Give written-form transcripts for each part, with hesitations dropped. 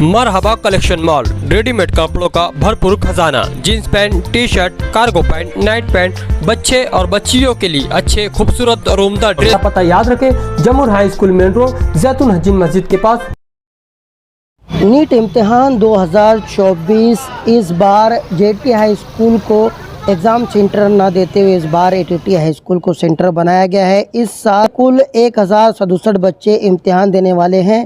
मरहबा collection mall, readymade कपड़ों का भरपूर खजाना, jeans pant, T shirt, cargo pant, night pant, बच्चे और बच्चियों के लिए अच्छे खूबसूरत और उम्दा ड्रेस। पता याद रखें, जमुर हाई स्कूल मेन रोड, जैतून हजीन मस्जिद के पास। नीट इम्तिहान 2024 इस बार जेटी हाई स्कूल को एग्जाम सेंटर न देते हुए इस बार एटीटी हाई स्कूल को सेंटर बनाया गया है। इस साल कुल 1067 बच्चे इम्तिहान देने वाले हैं,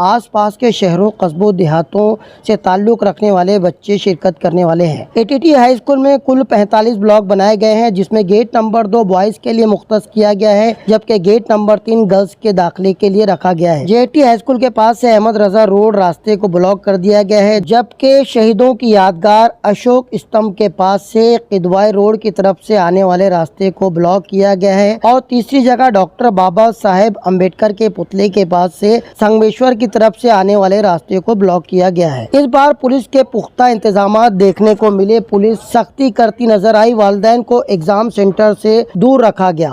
आसपास के शहरों, कस्बों, देहातों से ताल्लुक रखने वाले बच्चे शिरकत करने वाले हैं। एटीटी हाई स्कूल में कुल 45 ब्लॉक बनाए गए हैं, जिसमें गेट नंबर 2 बॉयज के लिए मुख्तस किया गया है, जबकि गेट नंबर 3 गर्ल्स के दाखिले के लिए रखा गया है। जेटी हाई स्कूल के पास से अहमद रजा रोड रास्ते को ब्लॉक कर दिया गया है, जबकि शहीदों की यादगार अशोक स्तंभ के पास से किदवाई रोड की तरफ से आने वाले रास्ते को ब्लॉक किया गया है और तीसरी जगह डॉक्टर बाबा साहेब अम्बेडकर के पुतले के पास से संगमेश्वर की तरफ से आने वाले रास्ते को ब्लॉक किया गया है। इस बार पुलिस के पुख्ता इंतजामात देखने को मिले। पुलिस सख्ती करती नजर आई। वालिदैन को एग्जाम सेंटर से दूर रखा गया।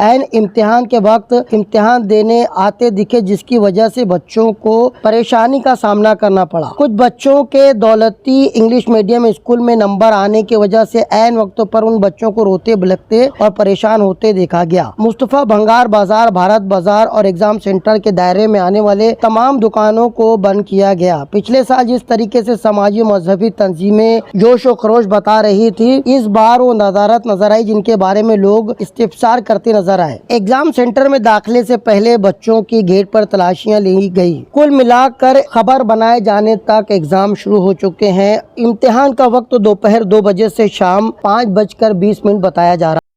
ऐन इम्तिहान के वक्त इम्तिहान देने आते दिखे, जिसकी वजह से बच्चों को परेशानी का सामना करना पड़ा। कुछ बच्चों के दौलती इंग्लिश मीडियम स्कूल में नंबर आने की वजह से ऐन वक्त पर उन बच्चों को रोते बिलखते और परेशान होते देखा गया। मुस्तफा भंगार बाजार, भारत बाजार और एग्जाम सेंटर के दायरे में आने वाले तमाम दुकानों को बंद किया गया। पिछले साल जिस तरीके से समाजी मजहबी तंजीमें जोश और खरोश बता रही थी, इस बार वो नीत नजर आई, जिनके बारे में लोग इस्तिफसार करते नजर आए। एग्जाम सेंटर में दाखिले से पहले बच्चों की गेट पर तलाशियां ली गई। कुल मिलाकर खबर बनाए जाने तक एग्जाम शुरू हो चुके हैं। इम्तिहान का वक्त दोपहर 2 बजे से शाम 5:20 बताया जा रहा है।